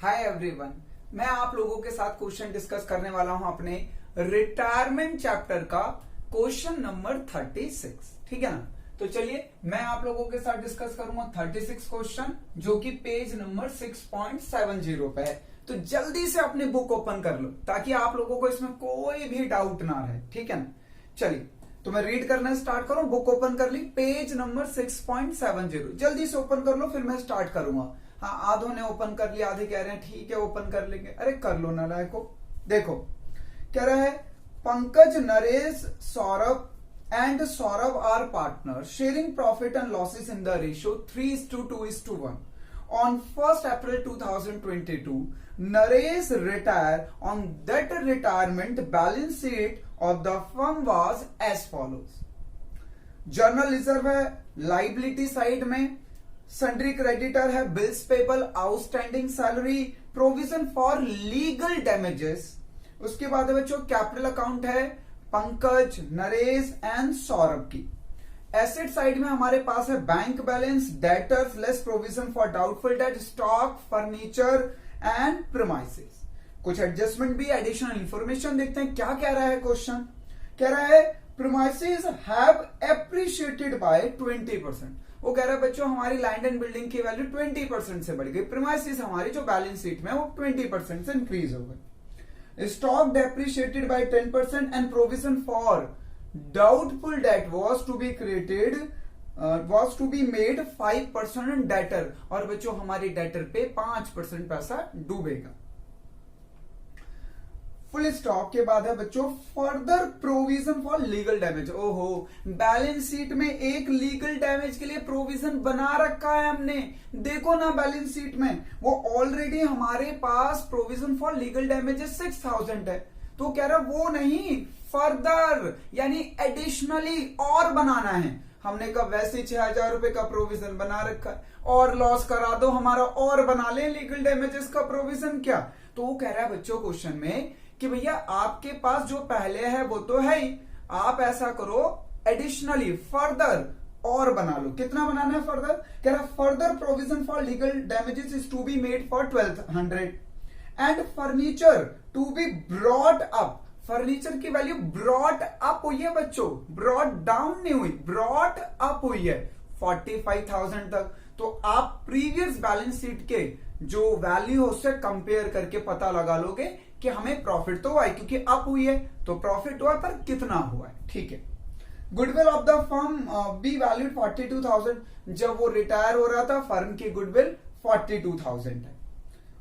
Hi everyone, मैं आप लोगों के साथ क्वेश्चन डिस्कस करने वाला हूं अपने रिटायरमेंट चैप्टर का क्वेश्चन नंबर 36। ठीक है ना। तो चलिए मैं आप लोगों के साथ डिस्कस करूंगा 36 क्वेश्चन जो कि पेज नंबर 6.70 पे है। तो जल्दी से अपनी बुक ओपन कर लो ताकि आप लोगों को इसमें कोई भी डाउट ना रहे। ठीक है ना। चलिए तो मैं रीड करना स्टार्ट करूं। बुक ओपन कर ली, पेज नंबर 6.70 जल्दी से ओपन कर लो, फिर मैं स्टार्ट करूंगा। हाँ, आधों ने ओपन कर लिया, आधे कह रहे हैं ठीक है ओपन कर लेंगे। अरे कर लो नालायको। देखो कह रहा है Pankaj, Naresh, Saurabh and Saurabh are partners sharing profit and losses in the ratio 3:2:1. On 1st April 2022, Naresh retired. On that retirement balance sheet of the firm was as follows. Journal reserve है लाइबिलिटी साइड में, sundry creditor है, bills payable, outstanding salary, provision for legal damages. उसके बाद बच्चों capital account है Pankaj, Naresh and Saurabh की। Asset side में हमारे पास है bank balance, debtors less provision for doubtful debt, stock, furniture and premises. कुछ एडजस्टमेंट भी, एडिशनल इंफॉर्मेशन देखते हैं क्या कह रहा है क्वेश्चन। कह रहा है प्रीमाइसेस हैव एप्रिशिएटेड बाय 20%। वो कह रहा है बच्चों हमारी लैंड एंड बिल्डिंग की वैल्यू 20% से बढ़ गई, प्रीमाइसेस हमारी जो बैलेंस शीट में वो 20% से इंक्रीज हो गई। Stock depreciated by 10% and provision for doubtful debt was to be made 5% debtor। और बच्चों हमारी डेटर पे 5% पैसा डूबेगा। फुल स्टॉप के बाद है बच्चों further provision for legal damage. ओहो, बैलेंस शीट में एक लीगल डैमेज के लिए प्रोविजन बना रखा है हमने। देखो ना बैलेंस शीट में वो ऑलरेडी हमारे पास प्रोविजन फॉर लीगल डैमेज 6000 है। तो कह रहा वो नहीं, फर्दर यानी एडिशनली और बनाना है। हमने कहा वैसे 6000 रुपए का प्रोविजन बना रखा है, और लॉस करा दो हमारा और बना ले लीगल डैमेजेस का प्रोविजन। क्या तो वो कह रहा है बच्चों क्वेश्चन में कि भैया आपके पास जो पहले है वो तो है ही, आप ऐसा करो एडिशनली फर्दर और बना लो। कितना बनाना है फर्दर? कह रहा further provision for legal damages is to be made for 1200 and furniture to be brought up. Furniture की वैल्यू ब्रॉट अप हुई है बच्चों, ब्रॉट डाउन नहीं हुई, ब्रॉट अप हुई है 45,000 तक। तो आप प्रीवियस बैलेंस शीट के जो वैल्यू है उससे कंपेयर करके पता लगा लोगे कि हमें प्रॉफिट तो हुआ है, क्योंकि अप हुई है तो प्रॉफिट हुआ, पर कितना हुआ है। ठीक है। Goodwill of the firm be valued 42,000। जब वो रिटायर हो रहा था फर्म की गुडविल 42,000 है।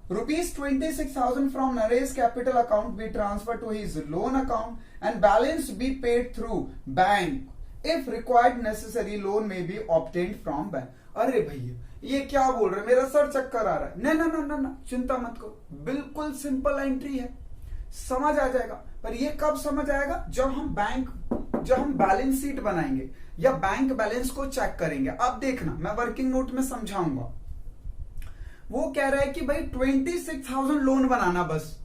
₹26,000 from Naresh capital account be transfer to his loan account and balance be paid through bank. If required necessary loan में बी ऑब्टेन्ड फ्रॉम बैंक। अरे भैया ये क्या बोल रहे, मेरा सर चक्कर आ रहा है। ना ना ना ना, चिंता मत करो, बिल्कुल सिंपल एंट्री है, समझ आ जाएगा। पर ये कब समझ आएगा? जब हम बैलेंस शीट बनाएंगे या बैंक बैलेंस को चेक करेंगे। अब देखना मैं वर्किंग नोट में समझाऊंगा। वो कह रहा है कि भाई 26,000 लोन बनाना बस।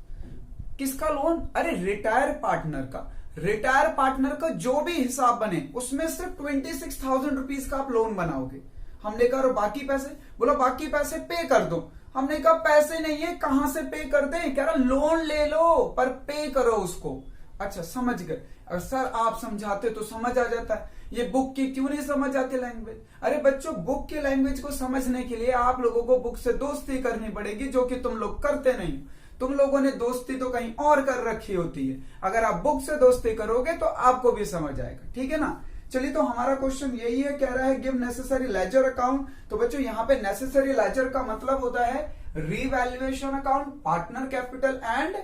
किसका लोन? अरे रिटायर पार्टनर का। रिटायर पार्टनर का जो भी हिसाब बने उसमें सिर्फ 26,000 रुपीज का आप लोन बनाओगे। हमने कहा बाकी पैसे? बोला बाकी पैसे पे कर दो। हमने कहा पैसे नहीं है, कहां से पे कर दें? कह रहा लोन ले लो पर पे करो उसको। अच्छा समझ गए। और सर आप समझाते तो समझ आ जाता है, ये बुक की क्यों नहीं समझ आती लैंग्वेज? अरे बच्चों बुक की लैंग्वेज को समझने के लिए आप लोगों को बुक से दोस्ती करनी पड़ेगी, जो कि तुम लोग करते नहीं। तुम लोगों ने दोस्ती तो कहीं और कर रखी होती है। अगर आप बुक से दोस्ती करोगे तो आपको भी समझ आएगा। ठीक है ना। चलिए तो हमारा क्वेश्चन यही है, कह रहा है गिव नेसेसरी लेजर अकाउंट। तो बच्चों यहाँ पे नेसेसरी लेजर का मतलब होता है revaluation account, partner capital and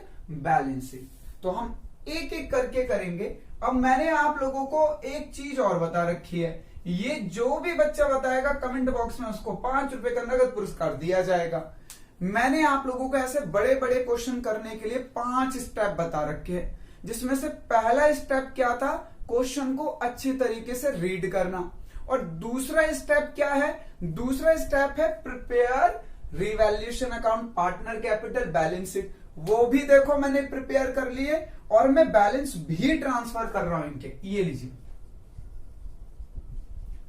balance sheet. तो हम एक एक करके करेंगे। अब मैंने आप लोगों को एक चीज और बता रखी है, ये जो भी बच्चा बताएगा कमेंट बॉक्स में उसको 5 रुपए का नगद पुरस्कार दिया जाएगा। मैंने आप लोगों को ऐसे बड़े बड़े क्वेश्चन करने के लिए 5 स्टेप बता रखे हैं, जिसमें से पहला स्टेप क्या था? क्वेश्चन को अच्छी तरीके से रीड करना। और दूसरा स्टेप क्या है? दूसरा स्टेप है prepare revaluation account, partner capital, balance sheet. वो भी देखो मैंने प्रिपेयर कर लिए और मैं बैलेंस भी ट्रांसफर कर रहा हूं इनके। ये लीजिए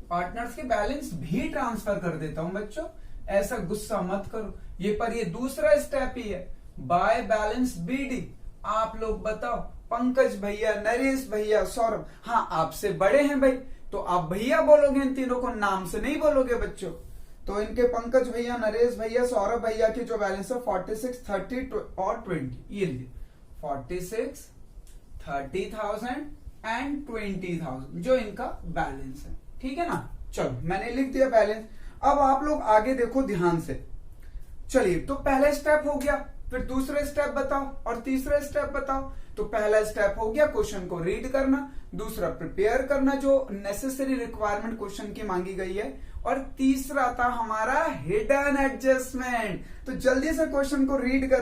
पार्टनर्स के बैलेंस भी ट्रांसफर कर देता हूं बच्चों। ऐसा गुस्सा मत करो, ये दूसरा स्टेप ही है, बाय बैलेंस बीडी। आप लोग बताओ, पंकज भैया, नरेश भैया, सौरभ, हाँ आपसे बड़े हैं भाई, तो आप भैया बोलोगे, इन तीनों को नाम से नहीं बोलोगे बच्चों। तो इनके पंकज भैया, नरेश भैया, सौरभ भैया की जो बैलेंस है 46, 30 और 20, ये लीजिए 46, 30,000 एंड 20,000 जो इनका बैलेंस है, ठीक है ना। चलो मैंने लिख दिया बैलेंस। अब आप लोग आगे देखो ध्यान से। चलिए, तो पहला स्टेप हो गया, फिर दूसरा स्टेप बताओ और तीसरा स्टेप बताओ। तो पहला स्टेप हो गया क्वेश्चन को रीड करना, दूसरा प्रिपेयर करना जो नेसेसरी रिक्वायरमेंट क्वेश्चन की मांगी गई है, और तीसरा था हमारा हिडन एडजस्टमेंट। तो जल्दी से क्वेश्चन को रीड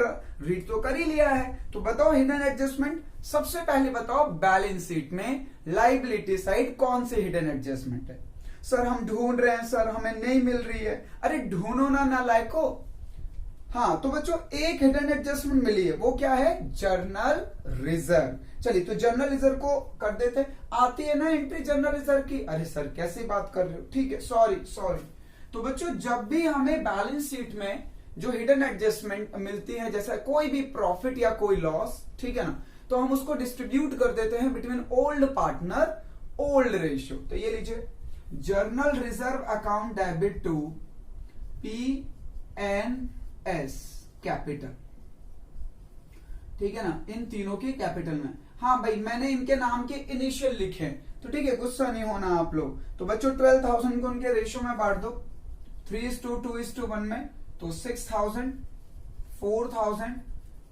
तो कर ही लिया है, तो बताओ हिडन एडजस्टमेंट। सबसे पहले बताओ बैलेंस शीट में लायबिलिटी साइड कौन से हिडन एडजस्टमेंट है। सर हम ढूंढ रहे हैं सर, हमें नहीं मिल रही है। अरे ढूंढो ना नालायको। हाँ तो बच्चों एक हिडन एडजस्टमेंट मिली है, वो क्या है, जर्नल रिजर्व। चलिए तो जर्नल रिजर्व को कर देते। आती है ना एंट्री जर्नल रिजर्व की। अरे सर कैसे बात कर रहे हो, ठीक है, सॉरी। तो बच्चों जब भी हमें बैलेंस शीट में जो हिडन एडजस्टमेंट मिलती है, जैसा कोई भी प्रॉफिट या कोई लॉस, ठीक है ना, तो हम उसको डिस्ट्रीब्यूट कर देते हैं between old partner old ratio. तो ये लीजिए, general reserve account debit to PNS capital, ठीक है ना, इन तीनों के कैपिटल में। हाँ भाई मैंने इनके नाम के इनिशियल लिखे, तो ठीक है, गुस्सा नहीं होना आप लोग। तो बच्चों 12,000 को उनके रेशियो में बांट दो, 3:2:1 में, तो 6,000, 4,000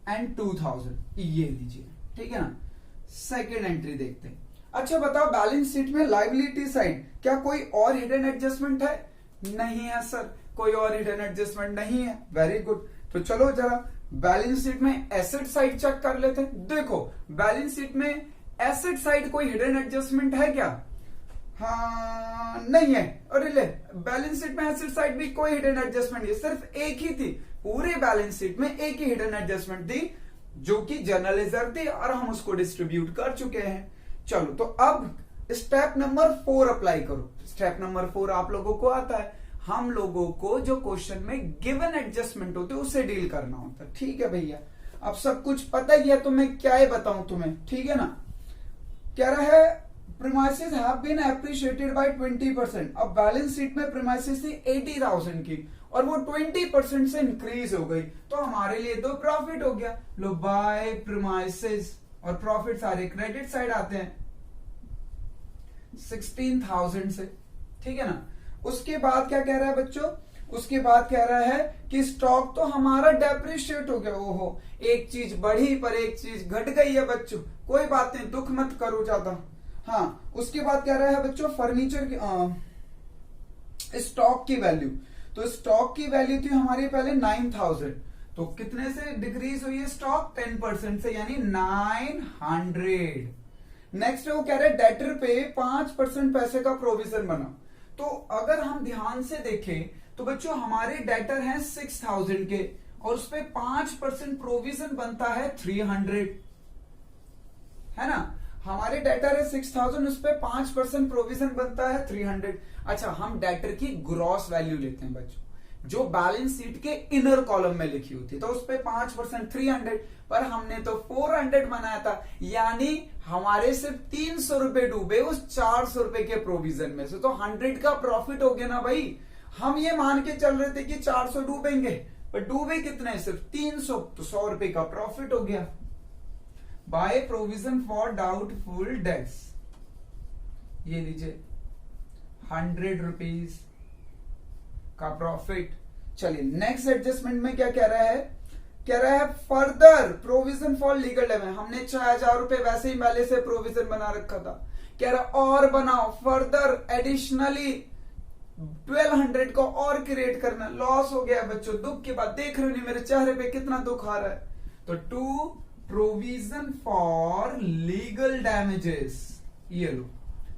एंड 2,000, ये लीजिए, ठीक है ना। सेकेंड एंट्री देखते हैं। अच्छा बताओ बैलेंस शीट में लायबिलिटी साइड क्या कोई और हिडन एडजस्टमेंट है? नहीं है सर, कोई और हिडन एडजस्टमेंट नहीं है। Very good. तो चलो जरा बैलेंस शीट में एसेट साइड चेक कर लेते हैं। देखो बैलेंस शीट में एसेट साइड कोई हिडन एडजस्टमेंट है क्या? हाँ नहीं है। अरे ले, बैलेंस शीट में एसेट साइड भी कोई हिडन एडजस्टमेंट नहीं, सिर्फ एक ही थी। पूरे बैलेंस शीट में एक ही हिडन एडजस्टमेंट थी जो कि जर्नल रिजर्व थी, और हम उसको डिस्ट्रीब्यूट कर चुके हैं। चलो तो अब स्टेप नंबर 4 अप्लाई करो। स्टेप नंबर 4 आप लोगों को आता है। हम लोगों को जो क्वेश्चन में गिवन एडजस्टमेंट होते है उससे डील करना होता है, ठीक है भैया। अब सब कुछ पता ही है तो मैं क्या ही बताऊं तुम्हें, ठीक है ना। कह रहा है premises have been appreciated by 20%। अब बैलेंस शीट में प्रीमाइसेस थी 80,000 की, और वो 20% से इंक्रीज हो गई, तो हमारे लिए तो प्रॉफिट हो गया। लो बाय प्रीमाइसेस, और प्रॉफिट सारे क्रेडिट साइड आते हैं 16,000 से, ठीक है ना। उसके बाद क्या कह रहा है बच्चों? उसके बाद कह रहा है कि स्टॉक तो हमारा डेप्रिशिएट हो गया। ओहो, एक चीज बढ़ी पर एक चीज घट गई है बच्चों, कोई बात नहीं, दुख मत करो ज्यादा। हाँ उसके बाद कह रहा है बच्चों फर्नीचर की स्टॉक की वैल्यू। तो स्टॉक की वैल्यू थी हमारी पहले 9,000, तो कितने से डिक्रीज हुई है स्टॉक? 10% से, यानी 900। नेक्स्ट वो कह रहे हैं डेटर पे 5% पैसे का प्रोविजन बना। तो अगर हम ध्यान से देखें तो बच्चों हमारे डेटर हैं 6,000 के, और उस पे 5% प्रोविजन बनता है 300, है ना। हमारे डेटर है 6,000, उस पे 5% प्रोविजन बनता है 300। अच्छा हम डेटर की ग्रॉस वैल्यू लेते हैं बच्चों, जो बैलेंस शीट के इनर कॉलम में लिखी होती, तो उस पे 5% 300, पर हमने तो 400 बनाया था, यानी हमारे सिर्फ 300 रुपए डूबे उस 400 रुपए के प्रोविजन में से। तो 100 का प्रॉफिट हो गया ना भाई। हम ये मान के चल रहे थे कि 400 डूबेंगे, पर डूबे कितने? सिर्फ 300, तो 100 रुपए का प्रॉफिट हो गया। By provision for doubtful debts, ये लीजिए 100 रुपीज का प्रॉफिट। चलिए नेक्स्ट एडजस्टमेंट में क्या कह रहा है? कह रहा है further provision for legal damage. हमने 6,000 रुपए वैसे ही पहले से प्रोविजन बना रखा था, कह रहा और बनाओ फर्दर एडिशनली 1200 को और क्रिएट करना। लॉस हो गया बच्चों, दुख की बात। देख रहे हो नहीं मेरे चेहरे पे कितना दुख आ रहा है। तो to provision for legal damages, ये लो।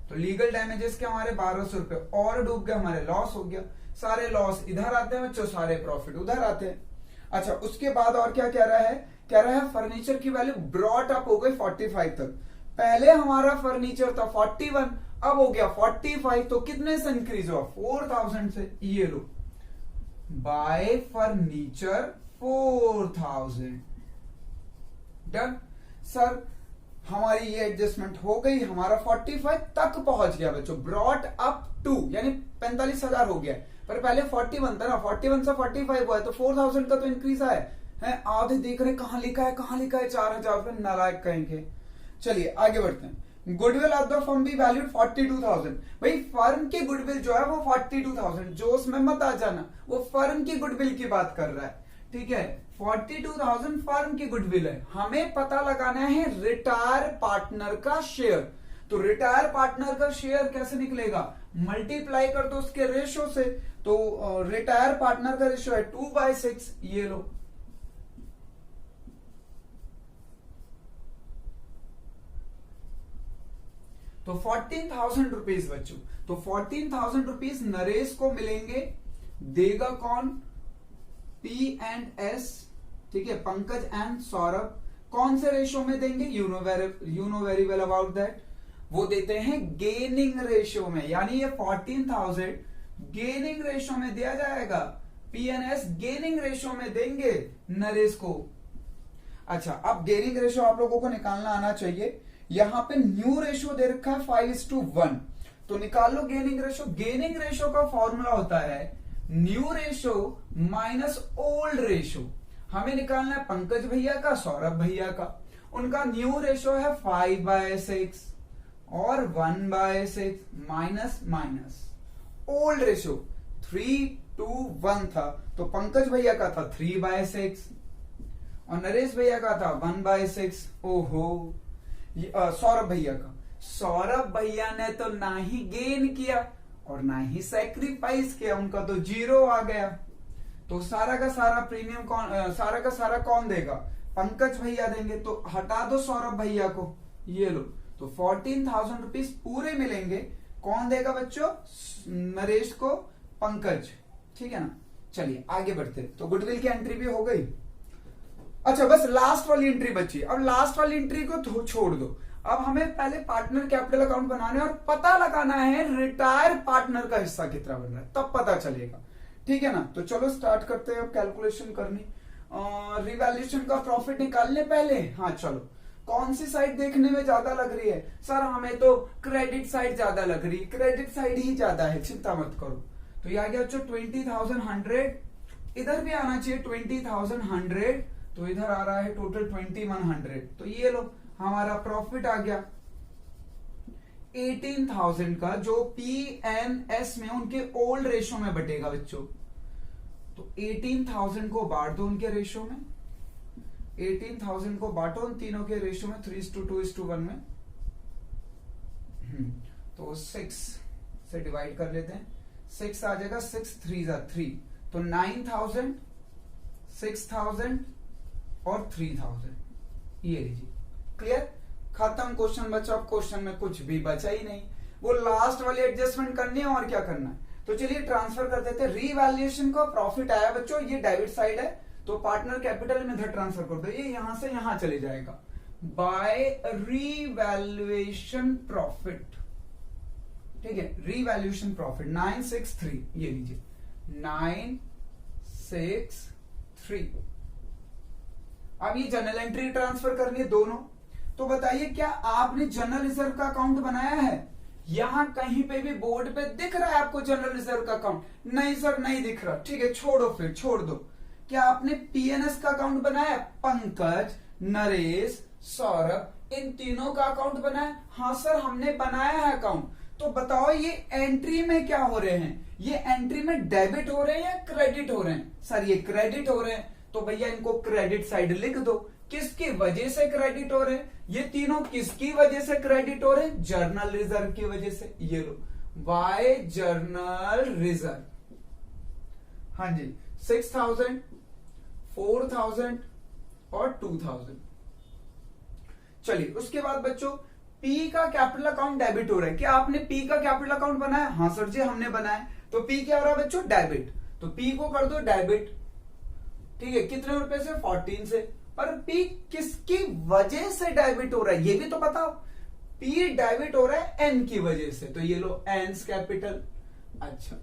तो लीगल डैमेजेस के हमारे 1200 रुपए और डूब गए, हमारे लॉस हो गया। सारे लॉस इधर आते हैं बच्चों, सारे प्रॉफिट उधर आते हैं। अच्छा उसके बाद और क्या कह रहा है? कह रहा है फर्नीचर की वैल्यू ब्रॉट अप हो गई 45 तक। पहले हमारा फर्नीचर था 41, अब हो गया 45, तो कितने से इंक्रीज हुआ? 4,000 से। ये लो बाय फर्नीचर 4000। डन सर, हमारी ये एडजस्टमेंट हो गई, हमारा 45 तक पहुंच गया बच्चों, ब्रॉट अप टू, यानी 45,000 हो गया। पर पहले 41 था ना, 41 से 45 हुआ है, तो 4000 का तो इंक्रीज आया है। आधे देख रहे कहां लिखा है, कहां लिखा है 4000 रुपए, नालायक कहेंगे। चलिए आगे बढ़ते हैं। Goodwill of the firm be valued 42,000। भाई फर्म की गुडविल जो है वो 42,000, जो उसमें मत आ जाना, वो फर्म की गुडविल की बात कर रहा है, ठीक है। 42,000 फर्म की गुडविल है, हमें पता लगाना है रिटायर पार्टनर का शेयर। तो रिटायर पार्टनर का शेयर कैसे निकलेगा, मल्टीप्लाई कर दो उसके रेशो से। तो रिटायर पार्टनर का रेशो है 2/6, ये लो। तो 14,000 रुपीज बच्चों, तो 14,000 रुपीज नरेश को मिलेंगे। देगा कौन, P&S, ठीक है, पंकज एंड सौरभ। कौन से रेशो में देंगे, you know very well about that, वो देते हैं गेनिंग रेशो में, यानी ये 14,000 गेनिंग रेशो में दिया जाएगा। P&S गेनिंग रेशो में देंगे नरेश को। अच्छा, अब गेनिंग रेशो आप लोगों को निकालना आना चाहिए। यहां पे न्यू रेशो दे रखा है 5:1, तो निकाल लो गेनिंग रेशो। गेनिंग रेशो का फॉर्मूला होता है new ratio minus old ratio. हमें निकालना है पंकज भैया का, सौरभ भैया का। उनका न्यू रेशो है 5/6 और 1/6 माइनस माइनस ओल्ड रेशो 3:1 था, तो पंकज भैया का था 3/6 और नरेश भैया का था 1/6। ओहो, सौरभ भैया का, सौरभ भैया ने तो ना ही गेन किया और ना ही सैक्रिफाइस किया, उनका तो 0 आ गया। तो सारा का सारा प्रीमियम कौन, सारा का सारा कौन देगा, पंकज भैया देंगे। तो हटा दो सौरभ भैया को, ये लो। तो 14,000 रुपीज पूरे मिलेंगे। कौन देगा बच्चों, नरेश को, पंकज, ठीक है ना। चलिए आगे बढ़ते, तो गुडविल की एंट्री भी हो गई। अच्छा, बस लास्ट वाली एंट्री बची। अब लास्ट वाली एंट्री को छोड़ दो, अब हमें पहले पार्टनर कैपिटल अकाउंट बनाना है और पता लगाना है रिटायर पार्टनर का हिस्सा कितना बन रहा है, तब पता चलेगा, ठीक है ना। तो चलो स्टार्ट करते हैं अब कैलकुलेशन करनी। रिवैल्यूएशन का प्रॉफिट निकालने पहले, हाँ चलो, कौन सी साइड देखने में ज्यादा लग रही है, सर हमें तो क्रेडिट साइड ज्यादा लग रही है, क्रेडिट साइड ही ज्यादा है, चिंता मत करो। तो ये आ गया बच्चों 20,100, इधर भी आना चाहिए 20,100, तो इधर आ रहा है टोटल 2100। तो ये लो, हमारा प्रॉफिट आ गया 18,000 का, जो P&S में उनके ओल्ड रेशो में बटेगा बच्चों। तो 18,000 को बांट दो उनके रेशो में, 18,000 को बांटो उन तीनों के रेशो में 3:2:1 में। तो 6 से डिवाइड कर लेते हैं, 6 आ जाएगा, 6 3 3, तो 9,000, 6,000 और 3,000, ये लीजिए। क्लियर, खत्म क्वेश्चन बच्चा। अब क्वेश्चन में कुछ भी बचा ही नहीं, वो लास्ट वाली एडजस्टमेंट करनी है और क्या करना है। तो चलिए ट्रांसफर कर देते हैं। रीवैल्यूएशन का प्रॉफिट आया बच्चों, ये डेबिट साइड है, तो पार्टनर कैपिटल में इधर ट्रांसफर कर दो, ये यहां से यहां चले जाएगा बाय रीवैल्यूएशन प्रॉफिट, ठीक है। रीवैल्यूएशन प्रॉफिट 963, ये लीजिए 963। अब ये जनरल एंट्री ट्रांसफर करनी है दोनों। तो बताइए क्या आपने जनरल रिजर्व का अकाउंट बनाया है, यहां कहीं पे भी बोर्ड पे दिख रहा है आपको जनरल रिजर्व का अकाउंट, नहीं सर नहीं दिख रहा, ठीक है छोड़ो, फिर छोड़ दो। क्या आपने P&S का अकाउंट बनाया, पंकज, नरेश, सौरभ, इन तीनों का अकाउंट बनाया, हाँ सर हमने बनाया है अकाउंट। तो बताओ ये एंट्री में क्या हो रहे हैं, ये एंट्री में डेबिट हो रहे हैं या क्रेडिट हो रहे हैं, सर ये क्रेडिट हो रहे हैं, तो भैया इनको क्रेडिट साइड लिख दो। किसकी वजह से क्रेडिट हो रहे हैं, ये तीनों किसकी वजह से क्रेडिट हो रहे हैं, जर्नल रिजर्व की वजह से, ये लो बाय जर्नल रिजर्व। हाँ जी, 6,000, 4,000 और 2,000। चलिए उसके बाद बच्चों P का कैपिटल अकाउंट डेबिट हो रहा है, क्या आपने P का कैपिटल अकाउंट बनाया, हाँ सर जी हमने बनाया। तो P क्या हो रहा है बच्चों, डेबिट, तो P को कर दो डेबिट, ठीक है, कितने रुपए से, 14 से। पर P किसकी वजह से डेबिट हो रहा है, ये भी तो बताओ। P डेबिट हो रहा है N की वजह से, तो ये लो N's कैपिटल। अच्छा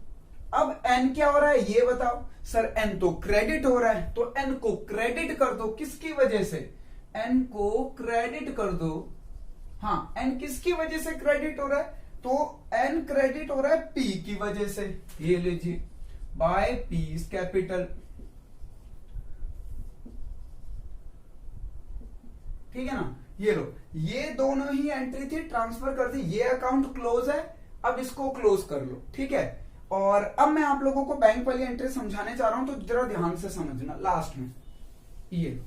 अब N क्या हो रहा है ये बताओ, सर एन तो क्रेडिट हो रहा है, तो एन को क्रेडिट कर दो, किसकी वजह से, एन को क्रेडिट कर दो। हाँ, एन किसकी वजह से क्रेडिट हो रहा है, तो एन क्रेडिट हो रहा है पी की वजह से, ये लीजिए बाय पी कैपिटल, ठीक है ना। ये लो, ये दोनों ही एंट्री थी, ट्रांसफर कर दी, ये अकाउंट क्लोज है, अब इसको क्लोज कर लो, ठीक है। और अब मैं आप लोगों को बैंक वाली एंट्री समझाने जा रहा हूं, तो जरा ध्यान से समझना लास्ट में। ये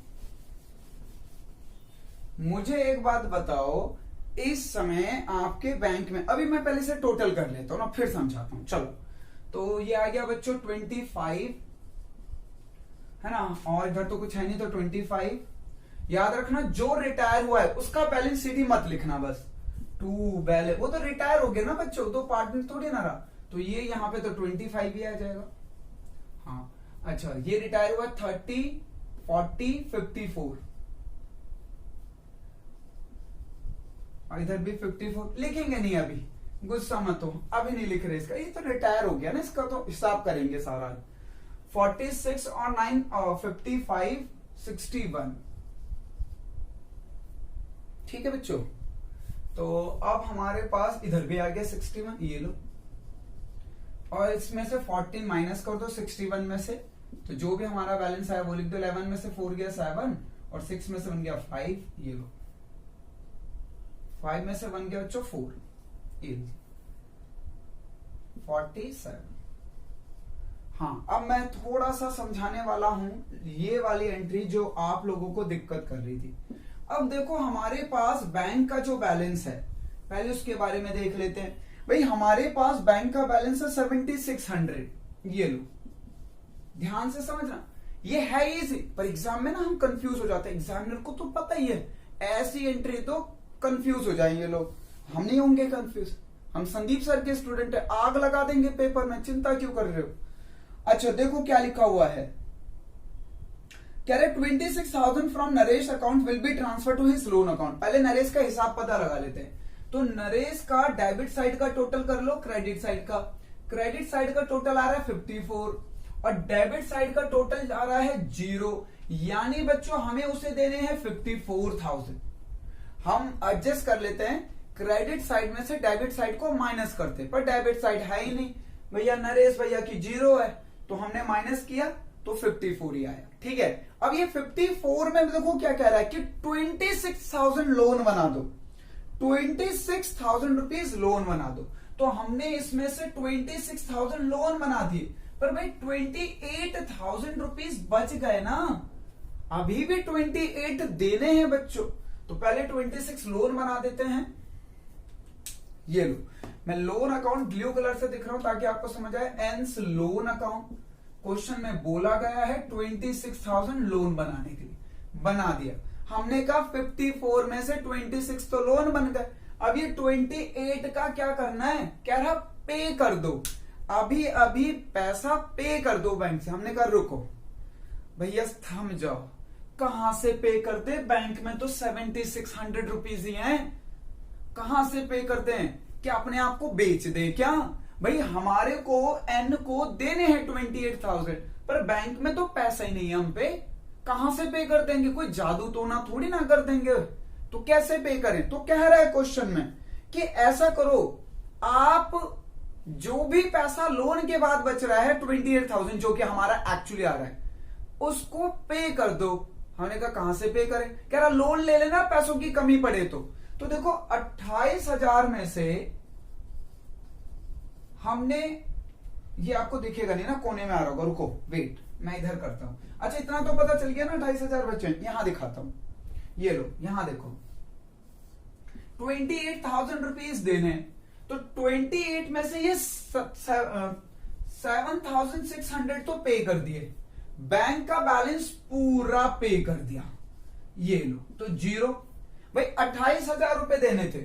मुझे एक बात बताओ, इस समय आपके बैंक में, अभी मैं पहले से टोटल कर लेता हूं ना, फिर समझाता हूं, चलो। तो ये आ गया बच्चों 25, है ना, और इधर तो कुछ है नहीं, तो 25। याद रखना, जो रिटायर हुआ है उसका बैलेंस सीधी मत लिखना, बस टू बैलेंस, वो तो रिटायर हो गया ना बच्चों, तो पार्ट में थोड़ी ना रहा, तो ये यहाँ पे तो 25 ही आ जाएगा। हाँ अच्छा, ये रिटायर हुआ 30, 40, 54, और इधर भी 54 लिखेंगे नहीं, अभी गुस्सा मत हो, अभी नहीं लिख रहे इसका, ये तो रिटायर हो गया ना, इसका तो हिसाब करेंगे सारा। 46 और 9 55, 61, ठीक है बच्चों। तो अब हमारे पास इधर भी आ गया 61, ये लो, और इसमें से 14 माइनस कर दो 61 में से, तो जो भी हमारा बैलेंस आया वो लिख दो। 11 में से 4 गया 7, और 6 में से बन गया 5, ये लो, 5 में से बन गया बच्चों 4, ये 47। हाँ, अब मैं थोड़ा सा समझाने वाला हूं ये वाली एंट्री जो आप लोगों को दिक्कत कर रही थी। अब देखो, हमारे पास बैंक का जो बैलेंस है, पहले उसके बारे में देख लेते हैं। भाई हमारे पास बैंक का बैलेंस है 7600, ये लो, ध्यान से समझना, ये है इजी, पर एग्जाम में ना हम कंफ्यूज हो जाते हैं, एग्जामिनर को तो पता ही है, ऐसी एंट्री तो कंफ्यूज हो जाएंगे लोग, हम नहीं होंगे कंफ्यूज, हम संदीप सर के स्टूडेंट है, आग लगा देंगे पेपर में, चिंता क्यों कर रहे हो। अच्छा देखो क्या लिखा हुआ है, कह रहे 26,000 from Naresh account will be transfer to his loan account. पहले नरेश का हिसाब पता लगा लेते हैं। तो नरेश का डेबिट साइड का टोटल कर लो, क्रेडिट साइड का, क्रेडिट साइड का टोटल आ रहा है 54, और डेबिट साइड का टोटल आ रहा है 0, यानी बच्चों हमें उसे देने हैं 54,000। हम एडजस्ट कर लेते हैं, क्रेडिट साइड में से डेबिट साइड को माइनस करते, पर डेबिट साइड है ही नहीं भैया, नरेश भैया की 0 है, तो हमने माइनस किया तो 54 ही आया, ठीक है। अब ये 54 में देखो क्या कह रहा है कि 26,000 लोन बना दो, 26,000 रुपीज लोन बना दो। तो हमने इसमें से 26,000 लोन बना दिए, पर भाई 28,000 रुपीज बच गए ना, अभी भी 28 देने हैं बच्चों, तो पहले 26 लोन बना देते हैं। ये लो, मैं लोन अकाउंट ब्लू कलर से दिख रहा हूं ताकि आपको समझ आए, एंस लोन अकाउंट, क्वेश्चन में बोला गया है 26,000 लोन बनाने के लिए, बना दिया। हमने कहा 54 में से 26 तो लोन बन गए, अब ये 28 का क्या करना है, कह रहा पे कर दो, अभी अभी पैसा पे कर दो बैंक से। हमने कहा रुको भैया थम जाओ, कहां से पे कर दे, बैंक में तो 7600 रुपीज ही हैं, कहां से पे कर दें, क्या अपने आप को बेच दे क्या भाई, हमारे को एन को देने हैं 28,000, पर बैंक में तो पैसा ही नहीं है हम पे, कहां से पे कर देंगे, कोई जादू टोना थोड़ी ना कर देंगे, तो कैसे पे करें। तो कह रहा है क्वेश्चन में कि ऐसा करो, आप जो भी पैसा लोन के बाद बच रहा है 28,000 जो कि हमारा एक्चुअली आ रहा है, उसको पे कर दो। हमने कहा कहां से पे करें, कह रहा लोन ले लेना पैसों की कमी पड़े तो देखो 28,000 में से हमने, ये आपको दिखेगा नहीं ना, कोने में आ रहा होगा, रुको वेट मैं इधर करता हूं। अच्छा इतना तो पता चल गया ना, 28,000 बच्चे, यहां दिखाता हूं, ये लो यहां देखो 28,000 रुपीज देने, तो 28 में से ये 7,600 तो पे कर दिए, बैंक का बैलेंस पूरा पे कर दिया, ये लो तो 0। भाई 28,000 रुपए देने थे,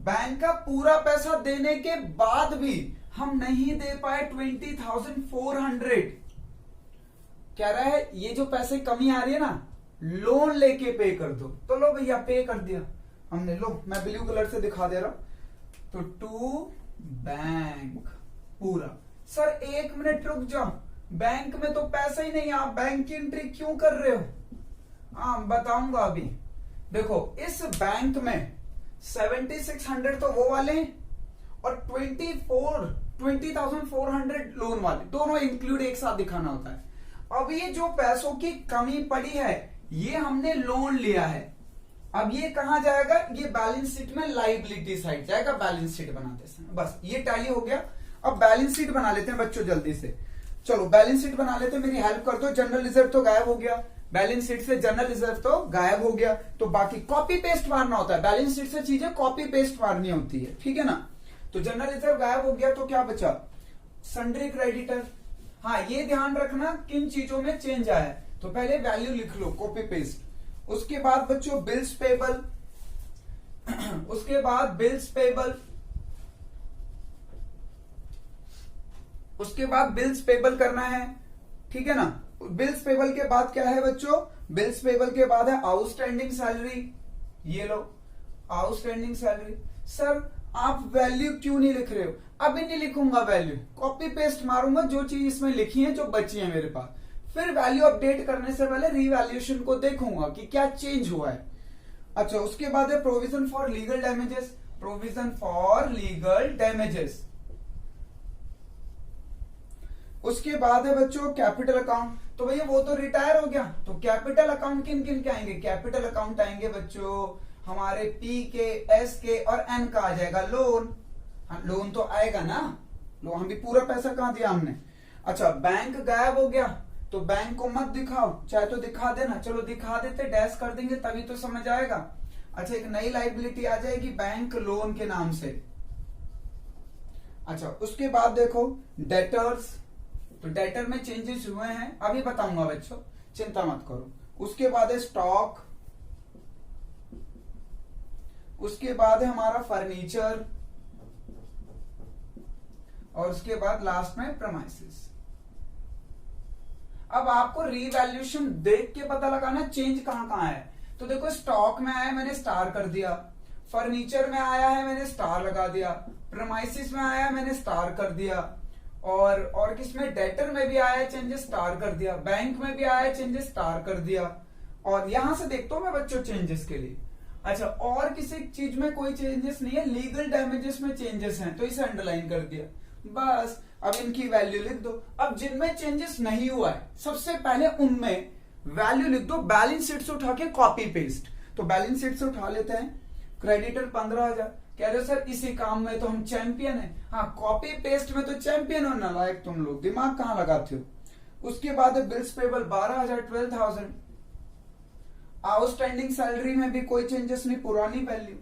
बैंक का पूरा पैसा देने के बाद भी हम नहीं दे पाए 20,400, कह रहा है ये जो पैसे कमी आ रही है ना, लोन लेके पे कर दो। तो लो भैया पे कर दिया हमने, लो मैं ब्लू कलर से दिखा दे रहा हूं, तो टू बैंक पूरा। सर 1 मिनट रुक जाओ, बैंक में तो पैसा ही नहीं, आप बैंक की एंट्री क्यों कर रहे हो? हाँ बताऊंगा अभी। देखो इस बैंक में 7600 तो वो वाले हैं और 20,400 लोन वाले, दोनों इंक्लूड एक साथ दिखाना होता है। अब ये जो पैसों की कमी पड़ी है ये हमने लोन लिया है, अब ये कहां जाएगा? ये बैलेंस शीट में लाइबिलिटी साइड जाएगा बैलेंस शीट बनाते समय। बस ये टैली हो गया। अब बैलेंस शीट बना लेते हैं बच्चों जल्दी से। चलो बैलेंस शीट बना लेते हैं, मेरी हेल्प कर दो। जनरल रिजर्व तो गायब हो गया, बैलेंस शीट से जनरल रिजर्व तो गायब हो गया, तो बाकी कॉपी पेस्ट मारना होता है। बैलेंस शीट से चीजें कॉपी पेस्ट मारनी होती है, ठीक है ना। तो जनरल रिजर्व गायब हो गया तो क्या बचा? Sundry creditor. हाँ ये ध्यान रखना किन चीजों में चेंज आया है, तो पहले वैल्यू लिख लो कॉपी पेस्ट। उसके बाद बच्चों बिल्स पेबल, उसके बाद बिल्स पेबल, उसके बाद बिल्स पेबल करना है, ठीक है ना। बिल्स पेबल के बाद क्या है बच्चों? बिल्स पेबल के बाद है आउटस्टैंडिंग सैलरी। ये लो आउटस्टैंडिंग सैलरी। सर आप वैल्यू क्यों नहीं लिख रहे हो? अभी नहीं लिखूंगा वैल्यू, कॉपी पेस्ट मारूंगा जो चीज इसमें लिखी है जो बची है मेरे पास, फिर वैल्यू अपडेट करने से पहले रीवैल्यूएशन को देखूंगा कि क्या चेंज हुआ है। अच्छा उसके बाद है provision for legal damages. Provision for legal damages. उसके बाद है बच्चों कैपिटल अकाउंट। तो भैया वो तो रिटायर हो गया, तो कैपिटल अकाउंट किन किन के आएंगे? कैपिटल अकाउंट आएंगे बच्चों हमारे पी के, एस के और एन का आ जाएगा लोन। हाँ, लोन तो आएगा ना, लोन हम भी पूरा पैसा कहां दिया हमने। अच्छा बैंक गायब हो गया तो बैंक को मत दिखाओ, चाहे तो दिखा देना, चलो दिखा देते, डैश कर देंगे तभी तो समझ आएगा। अच्छा एक नई लाइबिलिटी आ जाएगी बैंक लोन के नाम से। अच्छा उसके बाद देखो डेटर्स, तो डेटर में चेंजेस हुए हैं अभी बताऊंगा बच्चों, चिंता मत करो। उसके बाद है स्टॉक, उसके बाद है हमारा फर्नीचर और उसके बाद लास्ट में प्रेमाइसेस। अब आपको रीवैल्यूएशन देख के पता लगाना चेंज कहां कहां है। तो देखो स्टॉक में आया मैंने स्टार कर दिया, फर्नीचर में आया है मैंने स्टार लगा दिया, प्रेमाइसिस में आया मैंने स्टार कर दिया, और किसमें डेटर में भी आया चेंजेस स्टार कर दिया, बैंक में भी आया चेंजेस स्टार कर दिया। और यहां से देखता हूं मैं बच्चों चेंजेस के लिए। अच्छा और किसी चीज में कोई चेंजेस नहीं है, लीगल डैमेजेस में चेंजेस हैं तो इसे अंडरलाइन कर दिया। बस अब इनकी वैल्यू लिख दो। अब जिनमें चेंजेस नहीं हुआ है सबसे पहले उनमें वैल्यू लिख दो, बैलेंस शीट से उठा के कॉपी पेस्ट। तो बैलेंस शीट से उठा लेते हैं, क्रेडिटर 15,000। कह रहे हो सर इसी काम में तो हम चैंपियन है। हाँ कॉपी पेस्ट में तो चैंपियन हो, नालायक तुम लोग, दिमाग कहां लगाते हो। उसके बाद है बिल्स पेबल 12,000, 12,000। आउटस्टैंडिंग सैलरी में भी कोई चेंजेस नहीं, पुरानी वैल्यू।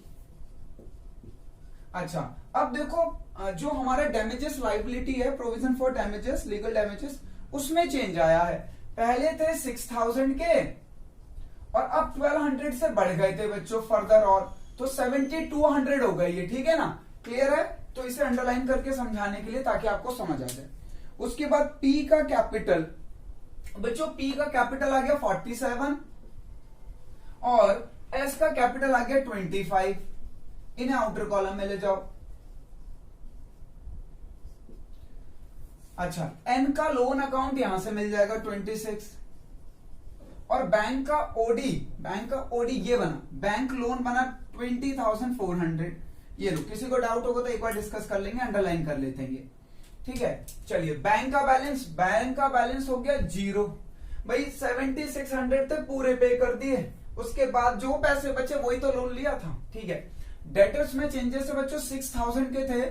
अच्छा अब देखो जो हमारा डैमेजेस लाइबिलिटी है, provision for damages, legal damages, उसमें चेंज आया है। पहले थे 6,000 के और अब 1,200 से बढ़ गए थे बच्चों फर्दर, और तो 7,200 हो गई है, ठीक है ना। क्लियर है? तो इसे अंडरलाइन करके समझाने के लिए ताकि आपको समझ आ जाए। उसके बाद पी का कैपिटल, बच्चों पी का कैपिटल आ गया 47 और एस का कैपिटल आ गया 25। इन्हें आउटर कॉलम में ले जाओ। अच्छा एन का लोन अकाउंट यहां से मिल जाएगा 26 और बैंक का ओडी ये बना, बैंक लोन बना 20,400। ये लो, किसी को डाउट होगा तो एक बार डिस्कस कर लेंगे, अंडरलाइन कर लेते हैं ये, ठीक है। चलिए बैंक का बैलेंस हो गया 0। भाई 7,600 तक पूरे पे कर दिए, उसके बाद जो पैसे बचे वही तो लोन लिया था, ठीक है। डेटर्स में चेंजेस है बच्चों 6,000 के थे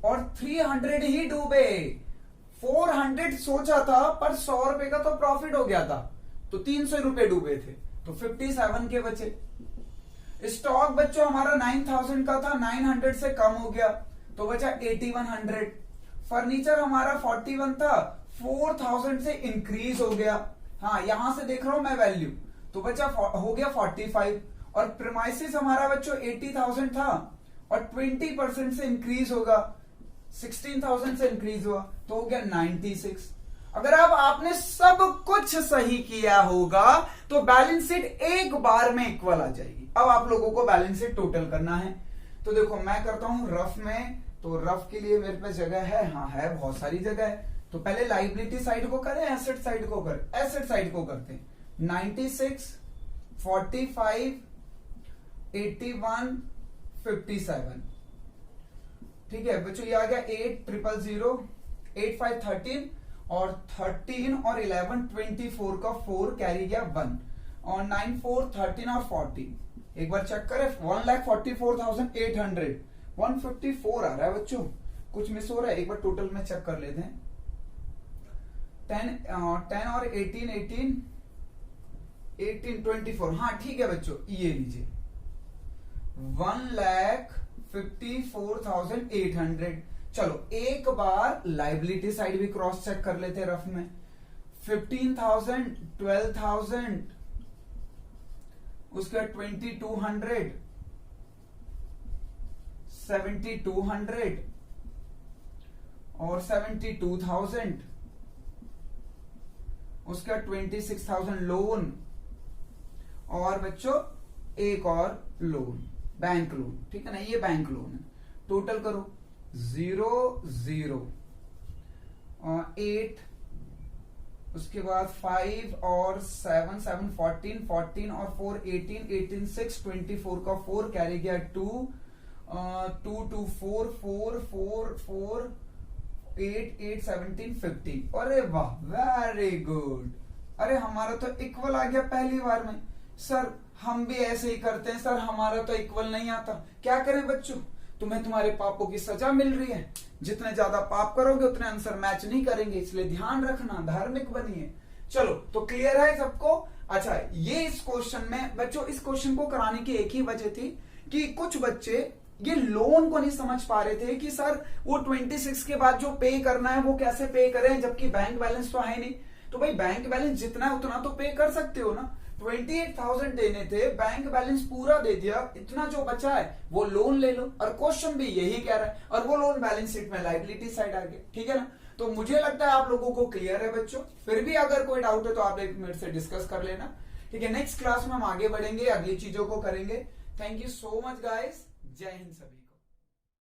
और 300 ही डूबे। 400 सोचा था पर 100 रुपए का तो प्रॉफिट हो गया था, तो 300 रुपए डूबे थे, तो 57 के बचे। स्टॉक बच्चों हमारा 9,000 का था, 900 से कम हो गया तो बचा 8,100। फर्नीचर हमारा 41 था, 4,000 से इंक्रीज हो गया। हाँ यहां से देख रहा हूं मैं वैल्यू, तो बचा हो गया 45। और प्रीमाइसिस हमारा बच्चों 80,000 था और 20% से इंक्रीज होगा, 16,000 से इंक्रीज हुआ तो हो गया 96। अगर अब आपने सब कुछ सही किया होगा तो बैलेंस शीट एक बार में इक्वल आ जाएगी। अब आप लोगों को बैलेंस शीट टोटल करना है, तो देखो मैं करता हूं रफ में, तो रफ के लिए मेरे पास जगह है, हाँ है बहुत सारी जगह है, तो पहले लाइबिलिटी साइड को करें एसेट साइड को करें? एसेट साइड को करते हैं। 96, 45, 81, 57। ठीक है बच्चों, ये आ गया 800, 85, 13 और 13 और 11 24 का 4 कैरी गया 1 और 9 4 13 और 14। एक बार चेक करें 1,44,800 154 आ रहा है बच्चों, कुछ मिस हो रहा है? एक बार टोटल में चेक कर लेते हैं। 10 और 18 24। हाँ ठीक है बच्चों, ये लीजिए 1,54,800। चलो एक बार लाइबिलिटी साइड भी क्रॉस चेक कर लेते हैं रफ में। 15,000, 12,000, उसके बाद 2,200, 7,200 और 72,000, उसका 26,000 लोन और बच्चों एक और लोन, बैंक लोन। ठीक है ना, ये बैंक लोन है। टोटल करो 0 0 और 8, उसके बाद 5 और 7 7 14 14 और 4 18 18 6 24 का 4 कैरी गया 2 2 2 4 4 4 4 8 8 17 15। अरे वाह, वेरी गुड। अरे हमारा तो इक्वल आ गया पहली बार में। सर हम भी ऐसे ही करते हैं सर, हमारा तो इक्वल नहीं आता। क्या करें बच्चों, तुम्हें तुम्हारे पापों की सजा मिल रही है। जितने ज्यादा पाप करोगे उतने आंसर मैच नहीं करेंगे, इसलिए ध्यान रखना, धार्मिक बनिए। चलो तो क्लियर है सबको? अच्छा, ये इस क्वेश्चन में बच्चों, इस क्वेश्चन को कराने की एक ही वजह थी कि कुछ बच्चे ये लोन को नहीं समझ पा रहे थे कि सर वो 26 के बाद जो पे करना है वो कैसे पे करें, जबकि बैंक बैलेंस तो है नहीं। तो भाई बैंक बैलेंस जितना है उतना तो पे कर सकते हो ना। 28,000 देने थे, बैंक बैलेंस पूरा दे दिया, इतना जो बचा है वो लोन ले लो। और क्वेश्चन भी यही कह रहा है, और वो लोन बैलेंस शीट में लाइबिलिटी साइड आ गया। ठीक है ना, तो मुझे लगता है आप लोगों को क्लियर है बच्चों। फिर भी अगर कोई डाउट है तो आप एक मिनट से डिस्कस कर लेना। ठीक है, नेक्स्ट क्लास में हम आगे बढ़ेंगे, अगली चीजों को करेंगे। Thank you so much guys, जय हिंद सभी।